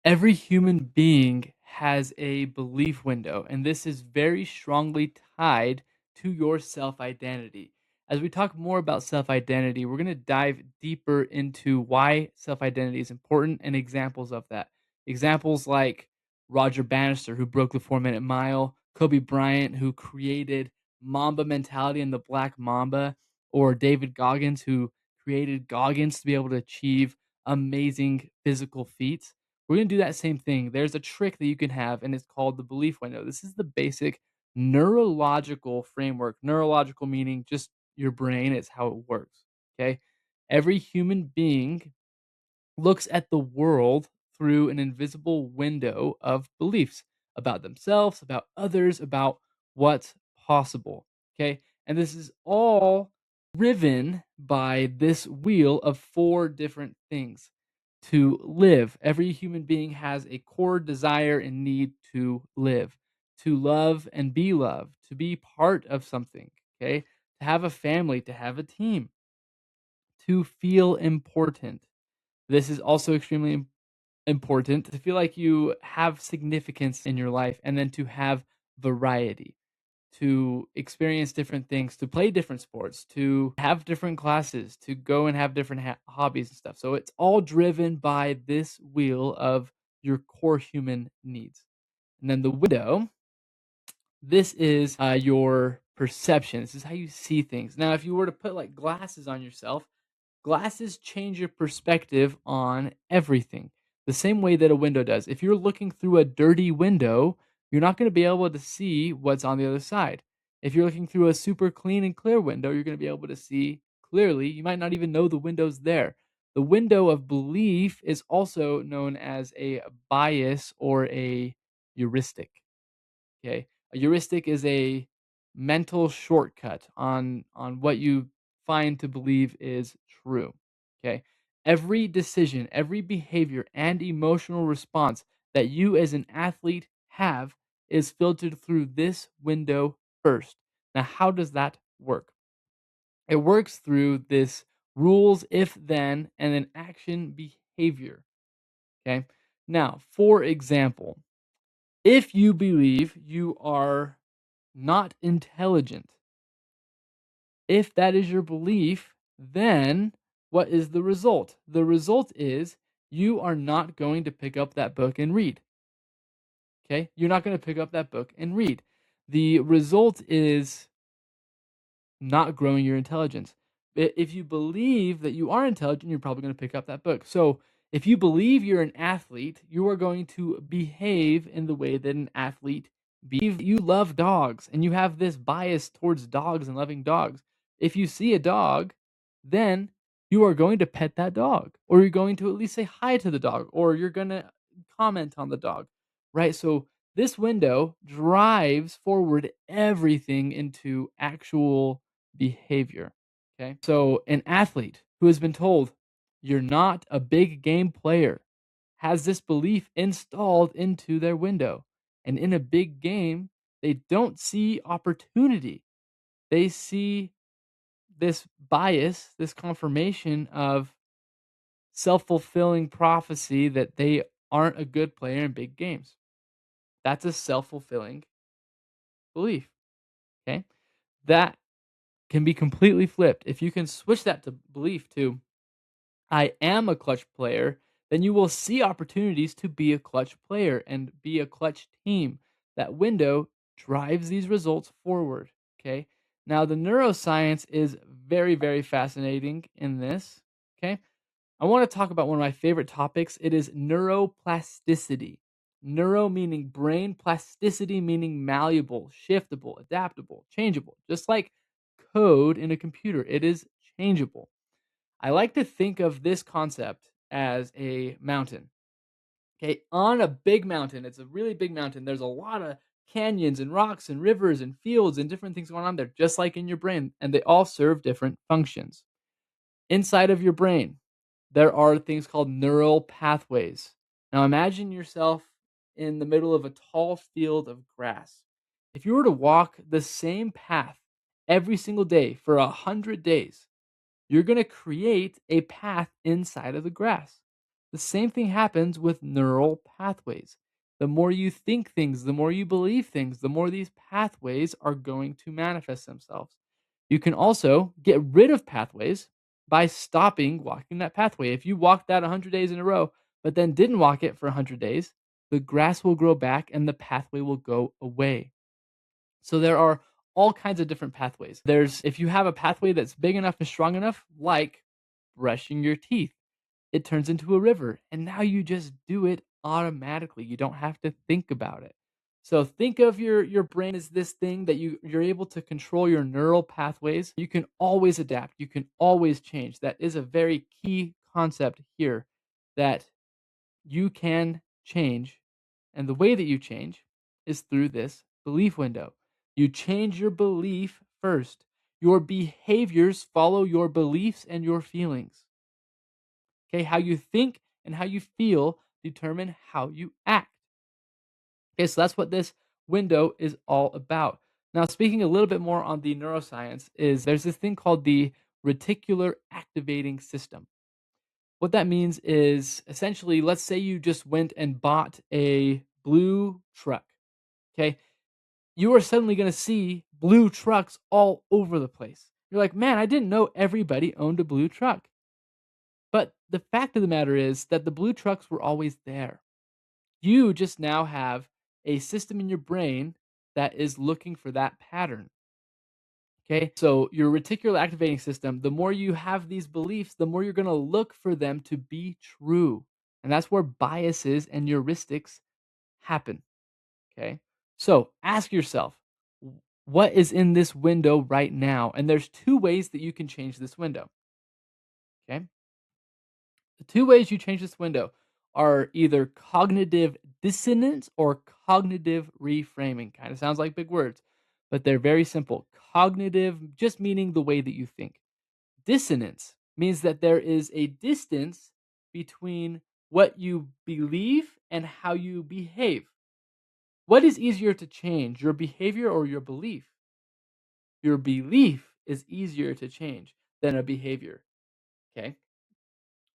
Every human being has a belief window, and this is very strongly tied to your self identity. As we talk more about self identity, we're going to dive deeper into why self identity is important and examples of that. Examples like Roger Bannister, who broke the 4 minute mile, Kobe Bryant, who created Mamba mentality and the Black Mamba, or David Goggins, who created Goggins to be able to achieve amazing physical feats. We're going to do that same thing. There's a trick that you can have, and it's called the belief window. This is the basic neurological framework. Neurological meaning just your brain, it's how it works. Okay. Every human being looks at the world through an invisible window of beliefs about themselves, about others, about what's possible. Okay. And this is all driven by this wheel of four different things to live. Every human being has a core desire and need to live, to love and be loved, to be part of something. Okay. To have a family, to have a team, to feel important. This is also extremely important to feel like you have significance in your life and then to have variety, to experience different things, to play different sports, to have different classes, to go and have different hobbies and stuff. So it's all driven by this wheel of your core human needs. And then the window, this is your perception. This is how you see things. Now, if you were to put like glasses on yourself, glasses change your perspective on everything the same way that a window does. If you're looking through a dirty window, you're not going to be able to see what's on the other side. If you're looking through a super clean and clear window, you're going to be able to see clearly. You might not even know the window's there. The window of belief is also known as a bias or a heuristic. Okay. A heuristic is a mental shortcut on what you find to believe is true. Okay. Every decision, every behavior and emotional response that you as an athlete have is filtered through this window first. Now, how does that work? It works through this rules, if then, and then action behavior. Okay. Now, for example, if you believe you are not intelligent, if that is your belief, then what is the result? The result is you are not going to pick up that book and read. Okay? You're not going to pick up that book and read. The result is not growing your intelligence. If you believe that you are intelligent, you're probably going to pick up that book. So, if you believe you're an athlete, you are going to behave in the way that an athlete behaves. You love dogs and you have this bias towards dogs and loving dogs. If you see a dog, then you are going to pet that dog, or you're going to at least say hi to the dog, or you're going to comment on the dog, right? So, this window drives forward everything into actual behavior. Okay. So, an athlete who has been told, you're not a big game player, has this belief installed into their window. And in a big game, they don't see opportunity. They see this bias, this confirmation of self fulfilling prophecy that they aren't a good player in big games. That's a self fulfilling belief. Okay. That can be completely flipped. If you can switch that to belief to I am a clutch player, then you will see opportunities to be a clutch player and be a clutch team. That window drives these results forward. Okay. Now, the neuroscience is very, very fascinating in this. Okay. I want to talk about one of my favorite topics. It is neuroplasticity. Neuro meaning brain, plasticity meaning malleable, shiftable, adaptable, changeable. Just like code in a computer, it is changeable. I like to think of this concept as a mountain. Okay, on a big mountain, it's a really big mountain. There's a lot of canyons and rocks and rivers and fields and different things going on there, just like in your brain, and they all serve different functions. Inside of your brain, there are things called neural pathways. Now imagine yourself in the middle of a tall field of grass. If you were to walk the same path every single day for 100 days, you're going to create a path inside of the grass. The same thing happens with neural pathways. The more you think things, the more you believe things, the more these pathways are going to manifest themselves. You can also get rid of pathways by stopping walking that pathway. If you walked that 100 days in a row, but then didn't walk it for 100 days, the grass will grow back and the pathway will go away. So there are all kinds of different pathways. There's if you have a pathway that's big enough and strong enough, like brushing your teeth, it turns into a river, and now you just do it automatically. You don't have to think about it. So think of your brain as this thing that you're able to control your neural pathways. You can always adapt. You can always change. That is a very key concept here that you can change. And the way that you change is through this belief window. You change your belief first. Your behaviors follow your beliefs and your feelings. Okay, how you think and how you feel determine how you act. Okay, so that's what this window is all about. Now, speaking a little bit more on the neuroscience, is there's this thing called the reticular activating system. What that means is essentially, let's say you just went and bought a blue truck. Okay, you are suddenly going to see blue trucks all over the place. You're like, man, I didn't know everybody owned a blue truck. But the fact of the matter is that the blue trucks were always there. You just now have a system in your brain that is looking for that pattern. Okay. So, your reticular activating system, the more you have these beliefs, the more you're going to look for them to be true. And that's where biases and heuristics happen. Okay. So, ask yourself, what is in this window right now? And there's two ways that you can change this window. Okay. The two ways you change this window are either cognitive dissonance or cognitive reframing. Kind of sounds like big words, but they're very simple. Cognitive just meaning the way that you think. Dissonance means that there is a distance between what you believe and how you behave. What is easier to change, your behavior or your belief? Your belief is easier to change than a behavior. Okay.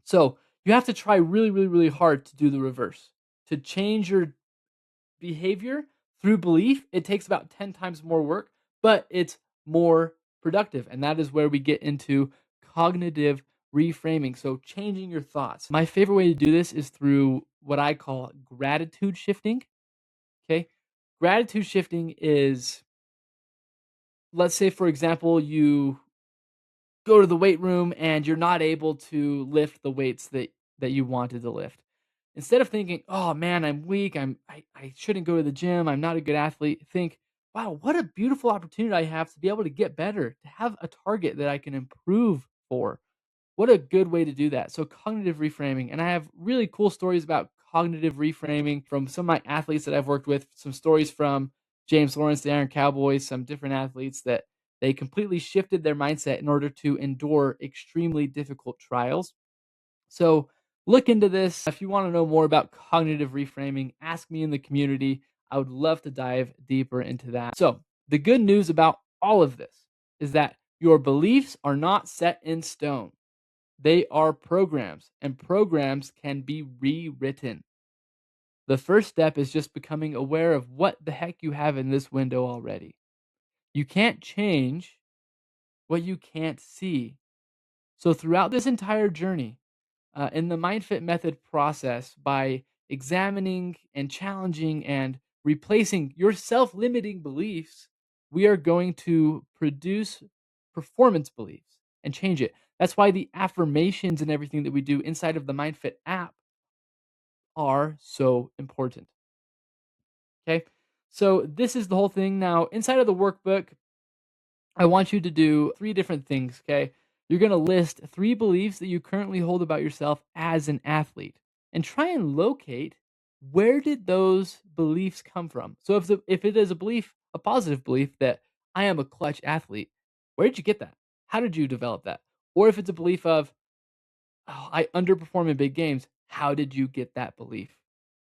So you have to try really, really, really hard to do the reverse. To change your behavior through belief, it takes about 10 times more work, but it's more productive. And that is where we get into cognitive reframing. So changing your thoughts. My favorite way to do this is through what I call gratitude shifting. Okay. Gratitude shifting is, let's say, for example, you go to the weight room and you're not able to lift the weights that you wanted to lift. Instead of thinking, "Oh man, I'm weak. I shouldn't go to the gym. I'm not a good athlete." Think, "Wow, what a beautiful opportunity I have to be able to get better, to have a target that I can improve for." What a good way to do that. So cognitive reframing, and I have really cool stories about cognitive reframing from some of my athletes that I've worked with, some stories from James Lawrence, the Iron Cowboys, some different athletes that they completely shifted their mindset in order to endure extremely difficult trials. So look into this. If you want to know more about cognitive reframing, ask me in the community. I would love to dive deeper into that. So, the good news about all of this is that your beliefs are not set in stone. They are programs, and programs can be rewritten. The first step is just becoming aware of what the heck you have in this window already. You can't change what you can't see. So, throughout this entire journey, in the MindFit method process, by examining and challenging and replacing your self limiting beliefs, we are going to produce performance beliefs and change it. That's why the affirmations and everything that we do inside of the MindFit app are so important. Okay. So, this is the whole thing. Now, inside of the workbook, I want you to do 3 different things, okay? You're gonna list 3 beliefs that you currently hold about yourself as an athlete, and try and locate where did those beliefs come from? So if it is a belief, a positive belief that I am a clutch athlete, where did you get that? How did you develop that? Or if it's a belief of, "Oh, I underperform in big games." How did you get that belief?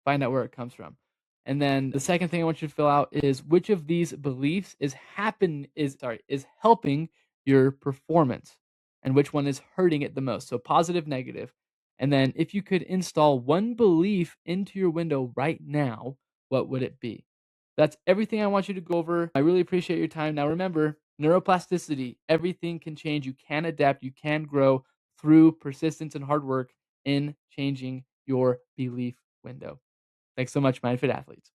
Find out where it comes from. And then the second thing I want you to fill out is which of these beliefs is helping your performance and which one is hurting it the most. So positive, negative. And then if you could install one belief into your window right now, what would it be? That's everything I want you to go over. I really appreciate your time. Now remember, neuroplasticity, everything can change. You can adapt, you can grow through persistence and hard work in changing your belief window. Thanks so much, Mindfit Athletes.